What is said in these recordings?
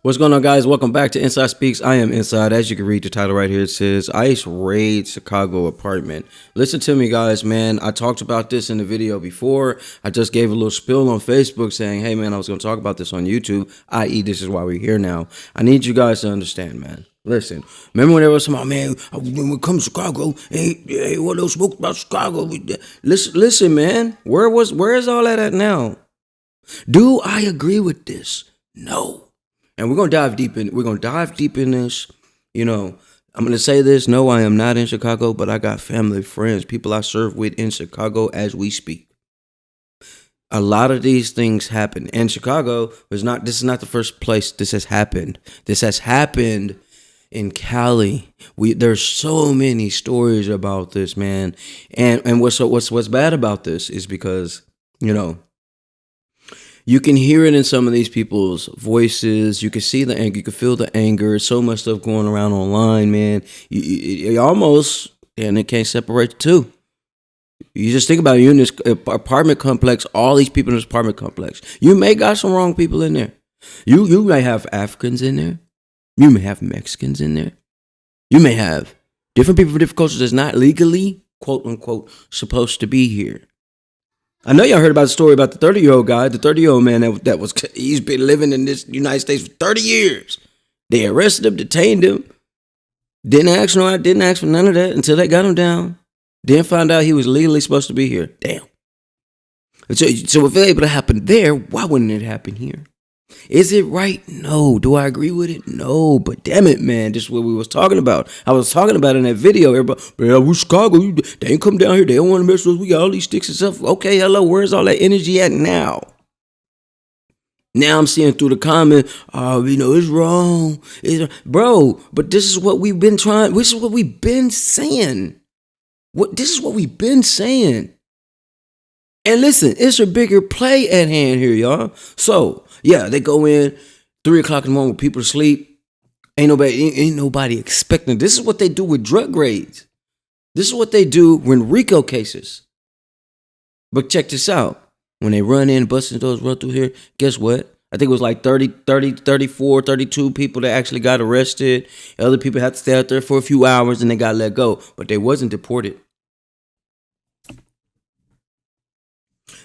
What's going on, guys? Welcome back to Inside Speaks. I am Inside. As you can read the title right here, it says ICE Raid Chicago Apartment. Listen to me, guys, man. I talked about this in the video before. I just gave a little spill on Facebook saying, hey, man, I was going to talk about this on YouTube, i.e., this is why we're here now. I need you guys to understand, man. Listen, remember when there was somebody, man, when it comes to Chicago, hey, what else spoke about Chicago? Listen, man, where is all that at now? Do I agree with this? No. And we're gonna dive deep in this. You know, I'm gonna say this. No, I am not in Chicago, but I got family, friends, people I serve with in Chicago as we speak. A lot of these things happen. And Chicago this is not the first place this has happened. This has happened in Cali. There's so many stories about this, man. And what's bad about this is because, you know, you can hear it in some of these people's voices. You can see the anger. You can feel the anger. So much stuff going around online, man. You almost, and it can't separate the two. You just think about it. You're in this apartment complex, all these people in this apartment complex. You may got some wrong people in there. You may have Africans in there. You may have Mexicans in there. You may have different people from different cultures that's not legally, quote unquote, supposed to be here. I know y'all heard about the story about the 30-year-old guy, the 30-year-old man he's been living in this United States for 30 years. They arrested him, detained him, didn't ask for none of that until they got him down. Then found out he was legally supposed to be here. Damn. So if it's able to happen there, why wouldn't it happen here? Is it right? No. Do I agree with it? No. But damn it, man, this is what we was talking about. I was talking about in that video. Everybody, man, we're Chicago. They ain't come down here. They don't want to mess with us. We got all these sticks and stuff. Okay, hello. Where's all that energy at now? Now I'm seeing through the comment, it's wrong. Bro, but this is what we've been trying. This is what we've been saying. This is what we've been saying. And listen, it's a bigger play at hand here, y'all. So, yeah, they go in 3 o'clock in the morning with people asleep. Ain't nobody expecting. This is what they do with drug raids. This is what they do when RICO cases. But check this out. When they run in, busting those run through here, guess what? I think it was like 30, 34, 32 people that actually got arrested. Other people had to stay out there for a few hours and they got let go. But they wasn't deported.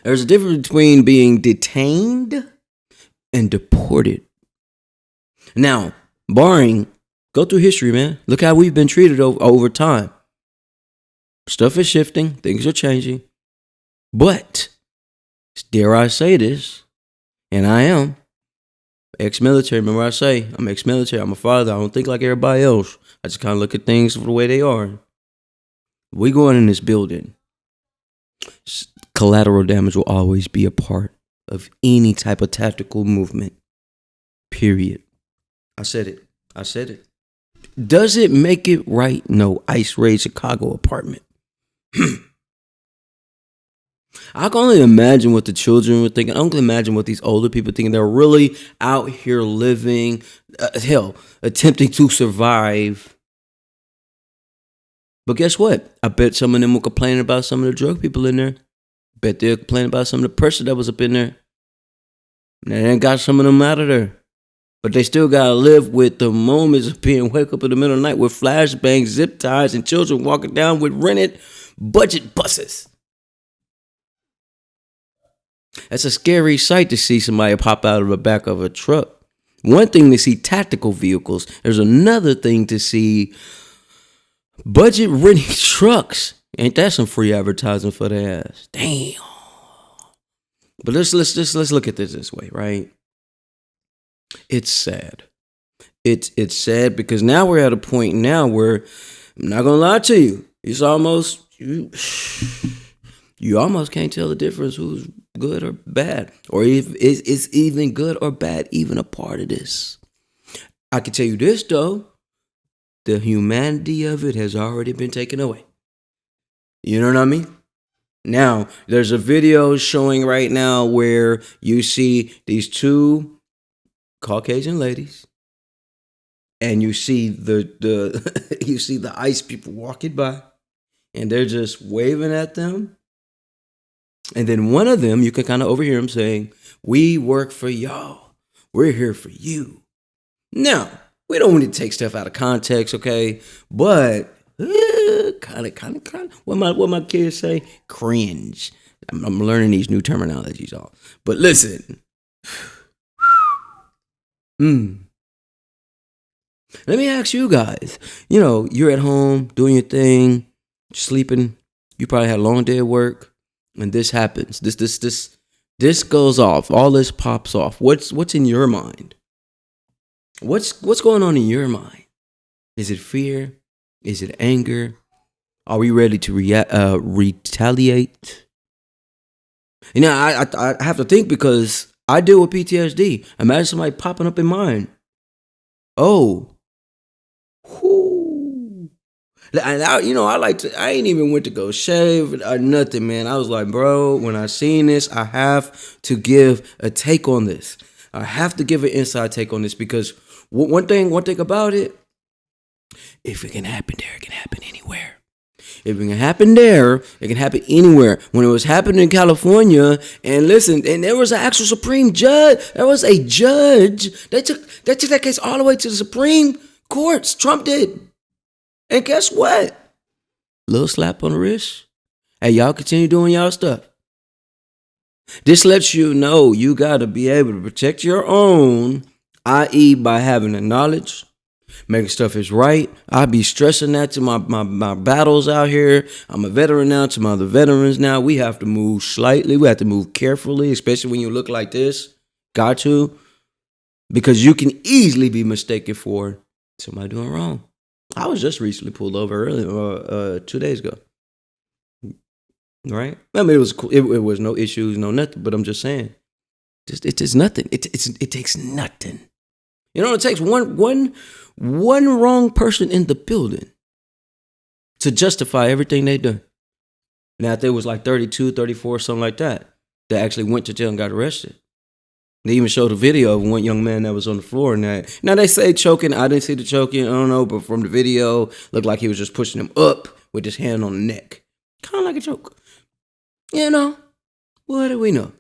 There's a difference between being detained and deported. Now, go through history, man. Look how we've been treated over time. Stuff is shifting. Things are changing. But, dare I say this, and I am ex-military. Remember I say, I'm ex-military. I'm a father. I don't think like everybody else. I just kind of look at things the way they are. We going in this building. Collateral damage will always be a part of any type of tactical movement. Period. I said it. Does it make it right? No. ICE Raid Chicago Apartment. I can only imagine what the children were thinking. I can only imagine what these older people thinking. They're really out here living, attempting to survive. But guess what? I bet some of them were complaining about some of the drug people in there. Bet they're complaining about some of the pressure that was up in there. And they got some of them out of there. But they still got to live with the moments of being wake up in the middle of the night with flashbangs, zip ties, and children walking down with rented budget buses. That's a scary sight to see somebody pop out of the back of a truck. One thing to see tactical vehicles. There's another thing to see budget renting trucks. Ain't that some free advertising for their ass? Damn. But let's look at this way, right? It's sad. It's sad because now we're at a point now where I'm not gonna lie to you. It's almost you almost can't tell the difference who's good or bad, or if it's even good or bad, even a part of this. I can tell you this though: the humanity of it has already been taken away. You know what I mean? Now, there's a video showing right now where you see these 2 Caucasian ladies, and you see the you see the ICE people walking by, and they're just waving at them. And then one of them, you can kind of overhear him saying, "We work for y'all. We're here for you." Now, we don't want to take stuff out of context, okay? But kind of, what my kids say, cringe. I'm learning these new terminologies, y'all. But listen, let me ask you guys. You know, you're at home doing your thing, sleeping. You probably had a long day at work, and this happens. This goes off. All this pops off. What's in your mind? What's going on in your mind? Is it fear? Is it anger? Are we ready to retaliate? You know, I have to think because I deal with PTSD. Imagine somebody popping up in mine. Oh, whoo. And I ain't even went to go shave or nothing, man. I was like, bro, when I seen this, I have to give a take on this. I have to give an inside take on this because one thing about it, if it can happen there, it can happen anywhere. If it can happen there, it can happen anywhere. When it was happening in California, and listen, and there was an actual Supreme Judge. There was a judge. They took that case all the way to the Supreme Courts. Trump did. And guess what? Little slap on the wrist. Hey, y'all continue doing y'all stuff. This lets you know you got to be able to protect your own, i.e. by having the knowledge, making stuff is right. I be stressing that to my battles out here. I'm a veteran now, to my other veterans now. We have to move slightly. We have to move carefully, especially when you look like this. Got to. Because you can easily be mistaken for somebody doing wrong. I was just recently pulled over earlier, 2 days ago. Right? I mean, it was cool. It was no issues, no nothing. But I'm just saying, it's nothing. It takes nothing. You know, it takes one wrong person in the building to justify everything they done. Now, if there was like 32, 34, something like that actually went to jail and got arrested. They even showed a video of one young man that was on the floor. And that, now they say choking. I didn't see the choking. I don't know. But from the video, looked like he was just pushing him up with his hand on the neck. Kind of like a joke. You know, what do we know?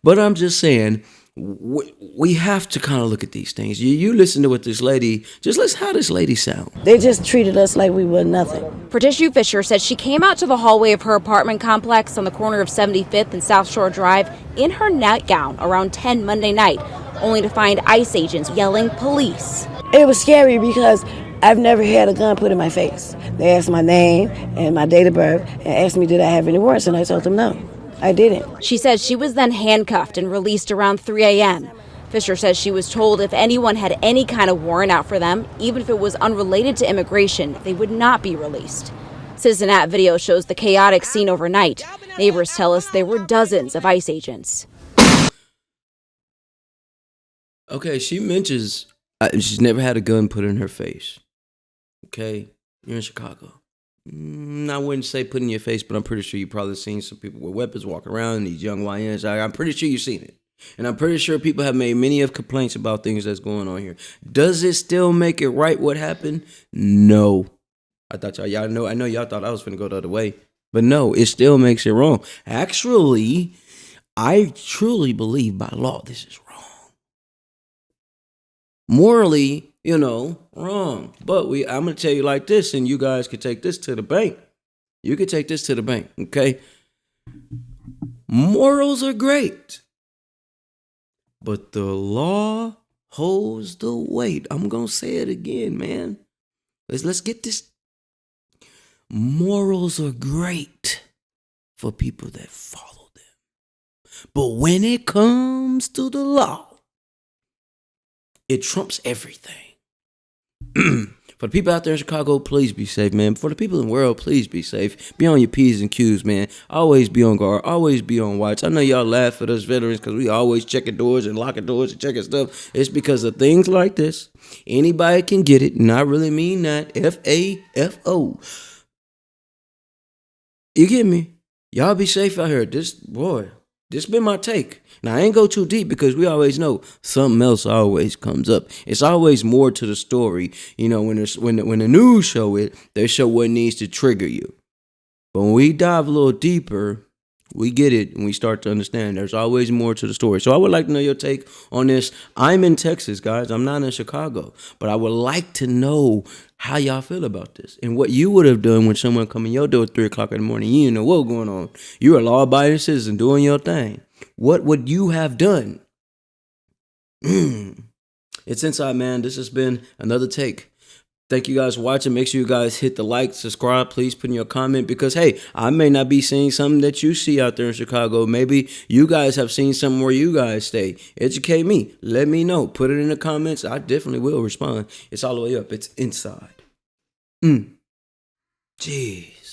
But I'm just saying, we have to kind of look at these things. You listen to what this lady, just listen how this lady sound. They just treated us like we were nothing. Patricia Fisher says she came out to the hallway of her apartment complex on the corner of 75th and South Shore Drive in her nightgown around 10 Monday night, only to find ICE agents yelling police. It was scary because I've never had a gun put in my face. They asked my name and my date of birth and asked me did I have any warrants, and I told them no. I didn't. She says she was then handcuffed and released around 3 a.m. Fisher says she was told if anyone had any kind of warrant out for them, even if it was unrelated to immigration, they would not be released. Citizen-At video shows the chaotic scene overnight. Neighbors tell us there were dozens of ICE agents. Okay, she mentions she's never had a gun put in her face. Okay, you're in Chicago. I wouldn't say put in your face, but I'm pretty sure you've probably seen some people with weapons walk around, these young YNs. I'm pretty sure you've seen it. And I'm pretty sure people have made many of complaints about things that's going on here. Does it still make it right what happened? No. I thought y'all know. I know y'all thought I was finna go the other way. But no, it still makes it wrong. Actually, I truly believe by law this is wrong. Morally, wrong. But I'm going to tell you like this, and you guys can take this to the bank. You can take this to the bank, okay? Morals are great, but the law holds the weight. I'm going to say it again, man. Let's get this. Morals are great for people that follow them. But when it comes to the law, it trumps everything. For the people out there in Chicago, please be safe, man. For the people in the world, please be safe. Be on your P's and Q's, man. Always be on guard. Always be on watch. I know y'all laugh at us veterans because we always checking doors and locking doors and checking stuff. It's because of things like this. Anybody can get it, and I really mean that. F-A-F-O. You get me? Y'all be safe out here. This been my take. Now, I ain't go too deep because we always know something else always comes up. It's always more to the story. When the news show it, they show what needs to trigger you. But when we dive a little deeper, We get it and we start to understand there's always more to the story. So I would like to know your take on this. I'm in Texas, guys. I'm not in Chicago, but I would like to know how y'all feel about this and what you would have done when someone come in your door at 3 o'clock in the morning. You didn't know what was going on. You're a law-abiding citizen doing your thing. What would you have done? It's Inside, man. This has been another take. Thank you guys for watching. Make sure you guys hit the like, subscribe. Please put in your comment because, hey, I may not be seeing something that you see out there in Chicago. Maybe you guys have seen something where you guys stay. Educate me. Let me know. Put it in the comments. I definitely will respond. It's all the way up. It's Inside. Jeez.